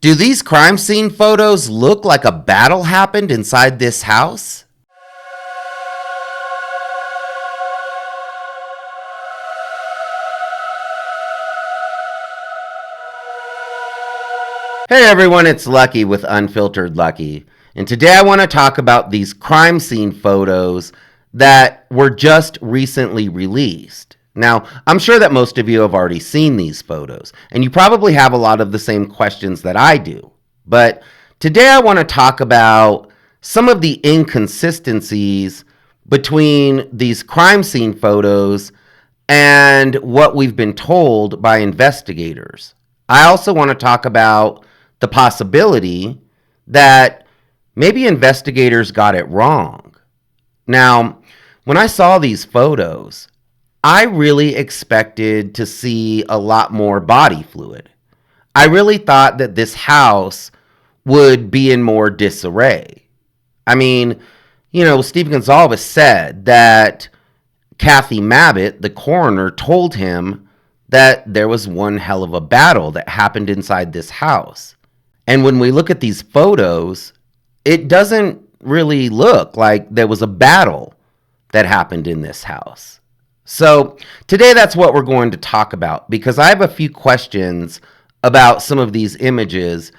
Do these crime scene photos look like a battle happened inside this house? Hey everyone, it's Lucky with Unfiltered Lucky. And today I want to talk about these crime scene photos that were just recently released. Now, I'm sure that most of you have already seen these photos, and you probably have a lot of the same questions that I do. But today I want to talk about some of the inconsistencies between these crime scene photos and what we've been told by investigators. I also want to talk about the possibility that maybe investigators got it wrong. Now, when I saw these photos, I really expected to see a lot more body fluid. I really thought that this house would be in more disarray. I mean, Steve Gonsalves said that Kathy Mabbitt, the coroner, told him that there was one hell of a battle that happened inside this house. And when we look at these photos, it doesn't really look like there was a battle that happened in this house. So today that's what we're going to talk about, because I have a few questions about some of these images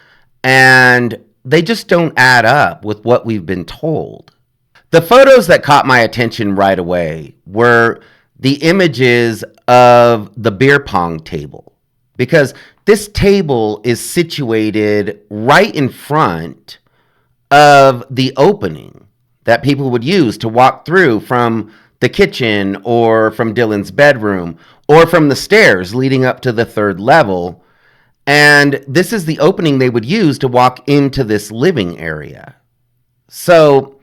and they just don't add up with what we've been told. The photos that caught my attention right away were the images of the beer pong table, because this table is situated right in front of the opening that people would use to walk through from the kitchen or from Dylan's bedroom or from the stairs leading up to the third level. And this is the opening they would use to walk into this living area. So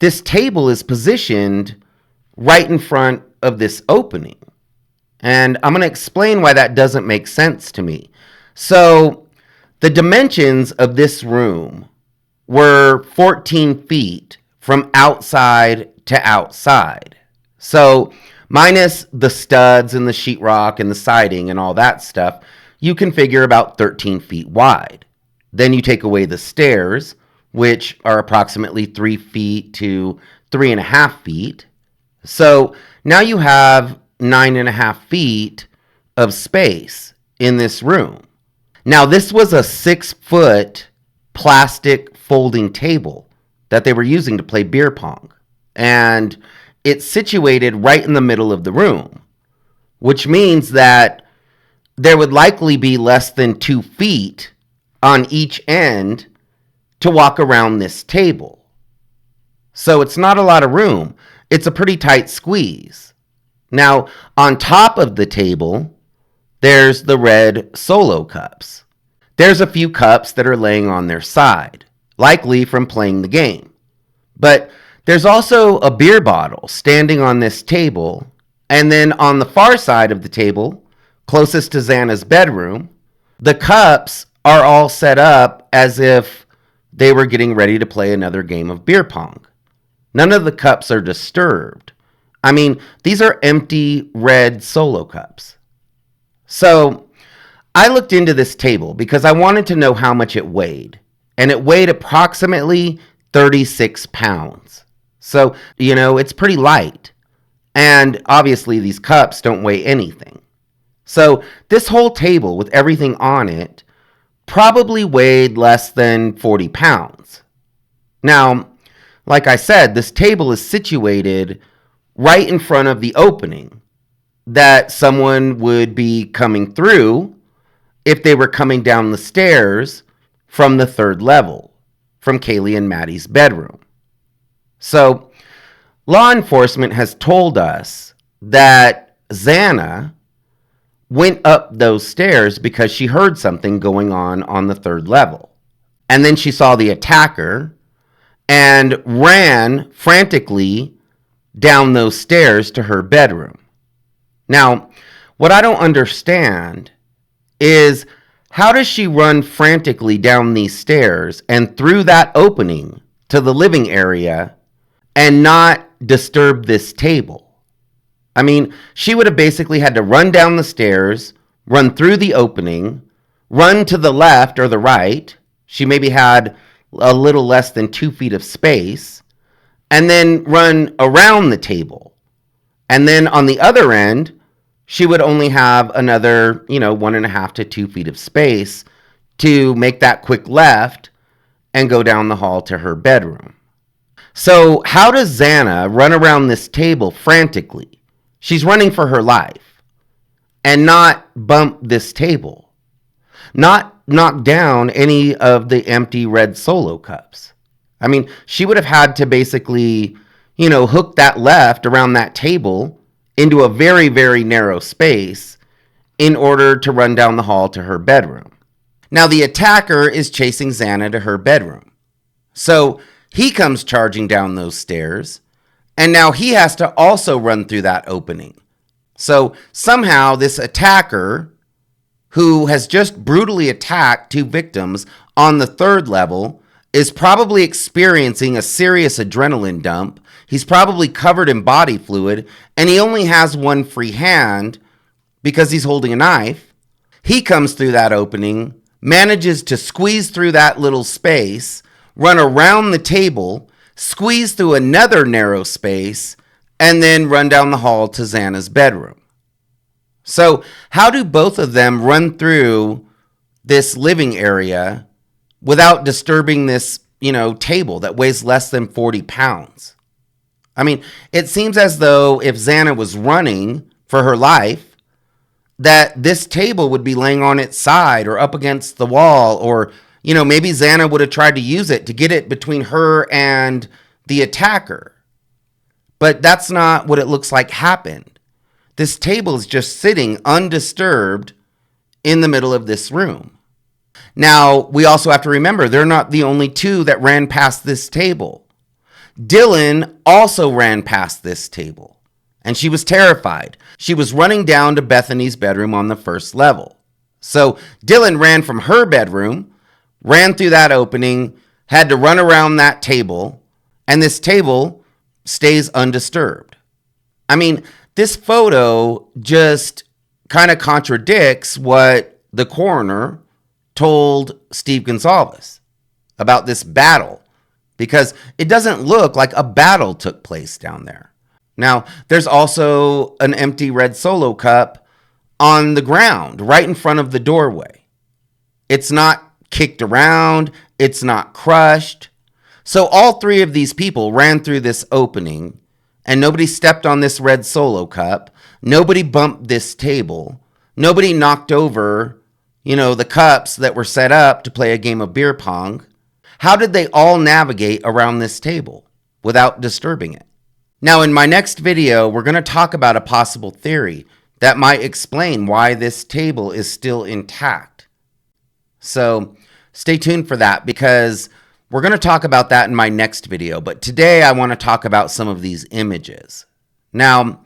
this table is positioned right in front of this opening. And I'm going to explain why that doesn't make sense to me. So the dimensions of this room were 14 feet from outside to outside. So minus the studs and the sheetrock and the siding and all that stuff, you can figure about 13 feet wide. Then you take away the stairs, which are approximately 3 feet to 3.5 feet. So now you have 9.5 feet of space in this room. Now, this was a 6-foot plastic folding table that they were using to play beer pong. And it's situated right in the middle of the room, which means that there would likely be less than 2 feet on each end to walk around this table. So it's not a lot of room. It's a pretty tight squeeze. Now, on top of the table, there's the red solo cups. There's a few cups that are laying on their side, likely from playing the game. But there's also a beer bottle standing on this table, and then on the far side of the table, closest to Zana's bedroom, the cups are all set up as if they were getting ready to play another game of beer pong. None of the cups are disturbed. I mean, these are empty red solo cups. So I looked into this table because I wanted to know how much it weighed. And it weighed approximately 36 pounds. So, it's pretty light. And obviously these cups don't weigh anything. So this whole table with everything on it probably weighed less than 40 pounds. Now, like I said, this table is situated right in front of the opening that someone would be coming through if they were coming down the stairs from the third level, from Kaylee and Matties' bedroom. So, law enforcement has told us that Zana went up those stairs because she heard something going on the third level. And then she saw the attacker and ran frantically down those stairs to her bedroom. Now, what I don't understand is, how does she run frantically down these stairs and through that opening to the living area and not disturb this table? I mean, she would have basically had to run down the stairs, run through the opening, run to the left or the right. She maybe had a little less than 2 feet of space, and then run around the table. And then on the other end, she would only have another, 1.5 to 2 feet of space to make that quick left and go down the hall to her bedroom. So, how does Zana run around this table frantically? She's running for her life and not bump this table, not knock down any of the empty red solo cups. I mean, she would have had to basically, hook that left around that table into a very, very narrow space in order to run down the hall to her bedroom. Now, the attacker is chasing Zana to her bedroom. So he comes charging down those stairs, and now he has to also run through that opening. So somehow this attacker, who has just brutally attacked 2 victims on the 3rd level, is probably experiencing a serious adrenaline dump. He's probably covered in body fluid, and he only has one free hand because he's holding a knife. He comes through that opening, manages to squeeze through that little space, run around the table, squeeze through another narrow space, and then run down the hall to Zana's bedroom. So how do both of them run through this living area without disturbing this, table that weighs less than 40 pounds? I mean, it seems as though if Zana was running for her life, that this table would be laying on its side or up against the wall, or, maybe Zana would have tried to use it to get it between her and the attacker. But that's not what it looks like happened. This table is just sitting undisturbed in the middle of this room. Now, we also have to remember they're not the only 2 that ran past this table. Dylan also ran past this table, and she was terrified. She was running down to Bethany's bedroom on the 1st level. So Dylan ran from her bedroom, ran through that opening, had to run around that table, and this table stays undisturbed. I mean, this photo just kind of contradicts what the coroner told Steve Gonsalves about this battle, because it doesn't look like a battle took place down there. Now, there's also an empty red solo cup on the ground right in front of the doorway. It's not kicked around, it's not crushed. So all 3 of these people ran through this opening, and nobody stepped on this red solo cup, nobody bumped this table, nobody knocked over, the cups that were set up to play a game of beer pong. How did they all navigate around this table without disturbing it? Now, in my next video, we're going to talk about a possible theory that might explain why this table is still intact. So stay tuned for that, because we're going to talk about that in my next video. But today I want to talk about some of these images. Now,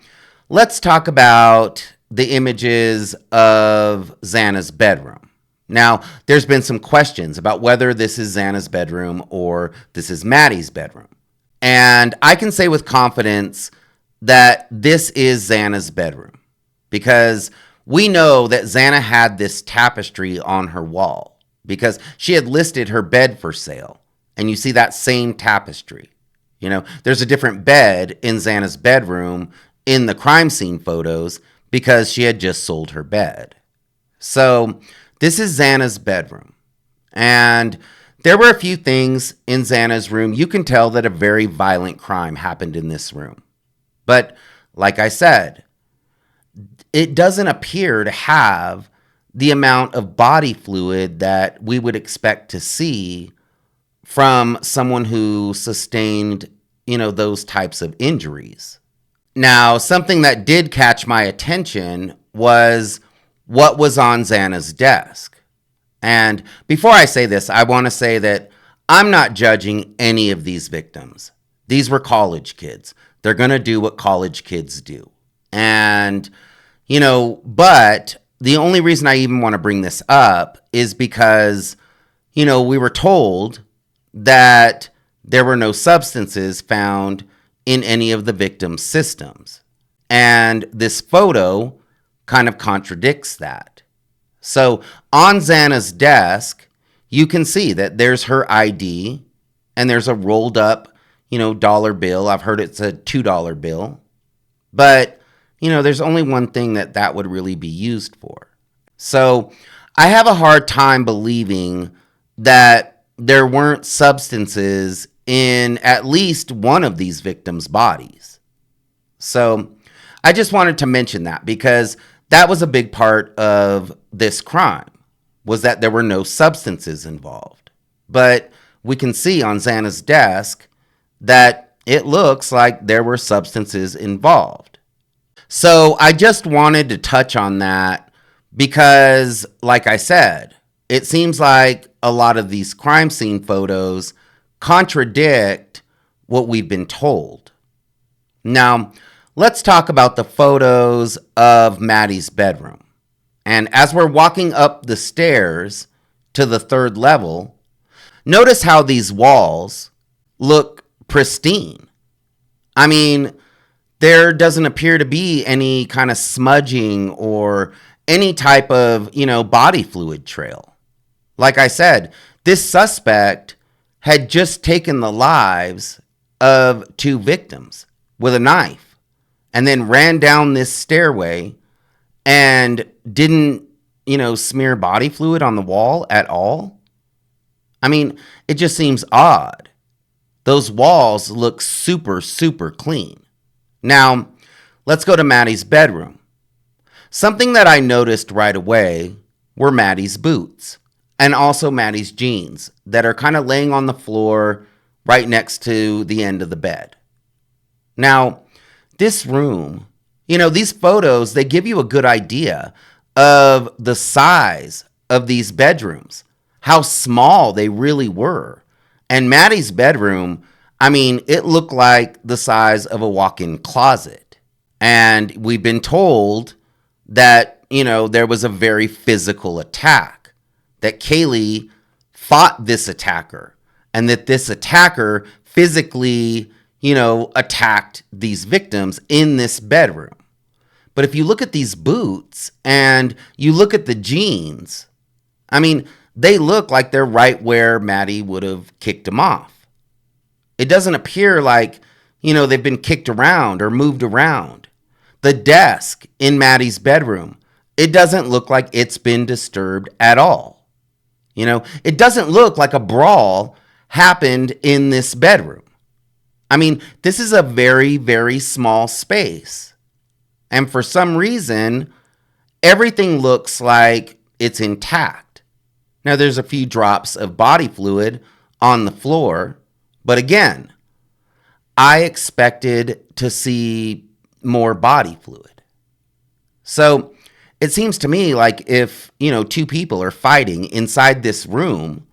let's talk about the images of Zana's bedroom. Now, there's been some questions about whether this is Zana's bedroom or this is Matties' bedroom. And I can say with confidence that this is Zana's bedroom, because we know that Zana had this tapestry on her wall because she had listed her bed for sale. And you see that same tapestry. There's a different bed in Zana's bedroom in the crime scene photos because she had just sold her bed. So this is Zana's bedroom. And there were a few things in Zana's room. You can tell that a very violent crime happened in this room. But like I said, it doesn't appear to have the amount of body fluid that we would expect to see from someone who sustained, those types of injuries. Now, something that did catch my attention was what was on Zana's desk. And before I say this, I want to say that I'm not judging any of these victims. These were college kids. They're going to do what college kids do. And, but the only reason I even want to bring this up is because, we were told that there were no substances found in any of the victims' systems. And this photo kind of contradicts that. So on Xana's desk, you can see that there's her ID and there's a rolled up, dollar bill. I've heard it's a $2 bill. But, there's only one thing that would really be used for. So I have a hard time believing that there weren't substances in at least one of these victims' bodies. So I just wanted to mention that because that was a big part of this crime, was that there were no substances involved. But we can see on Xana's desk that it looks like there were substances involved. So I just wanted to touch on that because, like I said, it seems like a lot of these crime scene photos contradict what we've been told. Now, let's talk about the photos of Matties' bedroom. And as we're walking up the stairs to the third level, notice how these walls look pristine. I mean, there doesn't appear to be any kind of smudging or any type of, body fluid trail. Like I said, this suspect had just taken the lives of 2 victims with a knife and then ran down this stairway and didn't, smear body fluid on the wall at all. I mean, it just seems odd. Those walls look super, super clean. Now, let's go to Matties' bedroom. Something that I noticed right away were Matties' boots and also Matties' jeans that are kind of laying on the floor right next to the end of the bed. Now, this room, these photos, they give you a good idea of the size of these bedrooms, how small they really were. And Matties' bedroom, it looked like the size of a walk-in closet. And we've been told that, there was a very physical attack, that Kaylee fought this attacker, and that this attacker physically, attacked these victims in this bedroom. But if you look at these boots and you look at the jeans, they look like they're right where Mattie would have kicked them off. It doesn't appear like, they've been kicked around or moved around. The desk in Matties' bedroom, it doesn't look like it's been disturbed at all. It doesn't look like a brawl happened in this bedroom. This is a very, very small space. And for some reason, everything looks like it's intact. Now, there's a few drops of body fluid on the floor, but again, I expected to see more body fluid. So it seems to me like if, 2 people are fighting inside this room,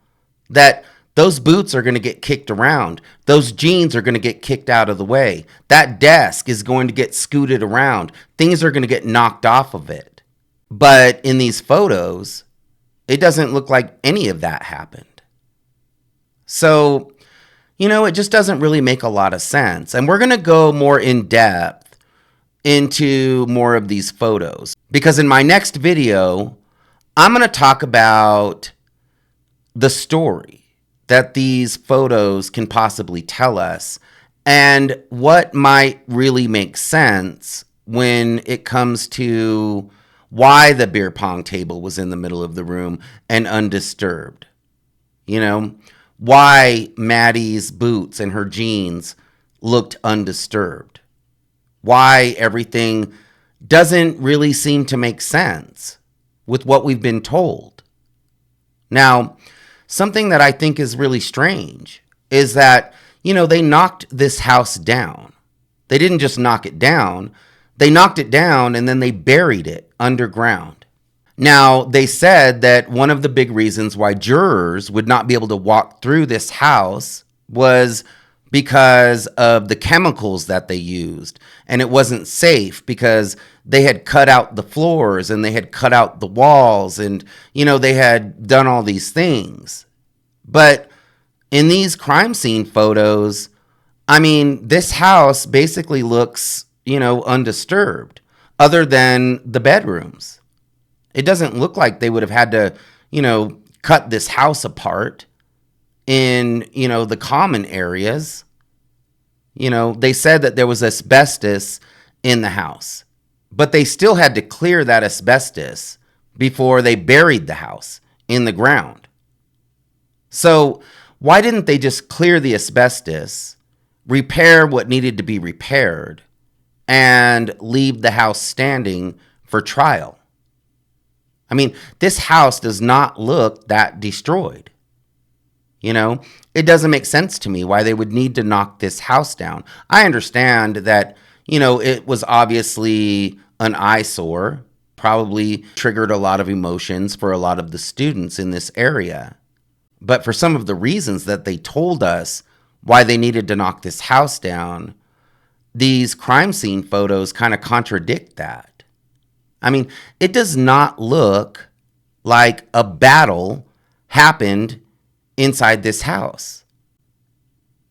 that those boots are going to get kicked around. Those jeans are going to get kicked out of the way. That desk is going to get scooted around. Things are going to get knocked off of it. But in these photos, it doesn't look like any of that happened. So, it just doesn't really make a lot of sense. And we're going to go more in depth into more of these photos. Because in my next video, I'm going to talk about the story that these photos can possibly tell us and what might really make sense when it comes to why the beer pong table was in the middle of the room and undisturbed. Why Maddie's boots and her jeans looked undisturbed. Why everything doesn't really seem to make sense with what we've been told. Now, something that I think is really strange is that, they knocked this house down. They didn't just knock it down. They knocked it down and then they buried it underground. Now, they said that one of the big reasons why jurors would not be able to walk through this house was because of the chemicals that they used. And it wasn't safe because they had cut out the floors and they had cut out the walls and, they had done all these things. But in these crime scene photos, this house basically looks, undisturbed other than the bedrooms. It doesn't look like they would have had to, cut this house apart in, the common areas. They said that there was asbestos in the house, but they still had to clear that asbestos before they buried the house in the ground. So why didn't they just clear the asbestos, repair what needed to be repaired, and leave the house standing for trial? I mean, this house does not look that destroyed. It doesn't make sense to me why they would need to knock this house down. I understand that, it was obviously an eyesore, probably triggered a lot of emotions for a lot of the students in this area. But for some of the reasons that they told us why they needed to knock this house down, these crime scene photos kind of contradict that. I mean, it does not look like a battle happened inside this house.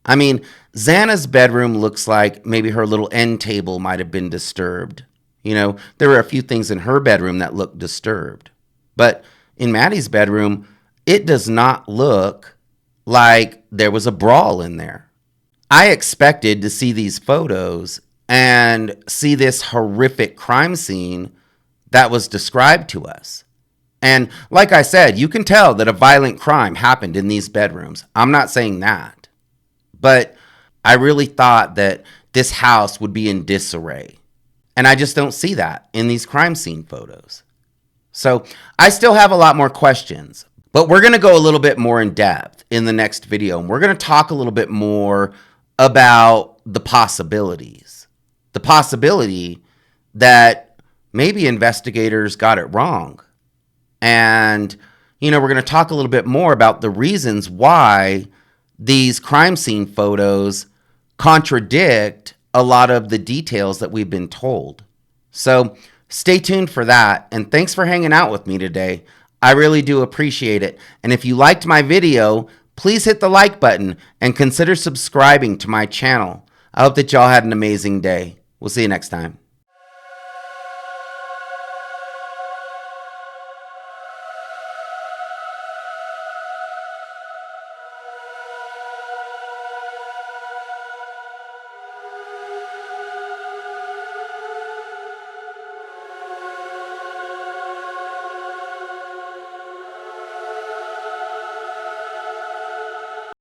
I mean, Zana's bedroom looks like maybe her little end table might have been disturbed. There were a few things in her bedroom that looked disturbed. But in Matties' bedroom, it does not look like there was a brawl in there. I expected to see these photos and see this horrific crime scene that was described to us. And like I said, you can tell that a violent crime happened in these bedrooms. I'm not saying that. But I really thought that this house would be in disarray. And I just don't see that in these crime scene photos. So I still have a lot more questions. But we're going to go a little bit more in depth in the next video. And we're going to talk a little bit more about the possibilities. The possibility that maybe investigators got it wrong. And, we're going to talk a little bit more about the reasons why these crime scene photos contradict a lot of the details that we've been told. So stay tuned for that. And thanks for hanging out with me today. I really do appreciate it. And if you liked my video, please hit the like button and consider subscribing to my channel. I hope that y'all had an amazing day. We'll see you next time.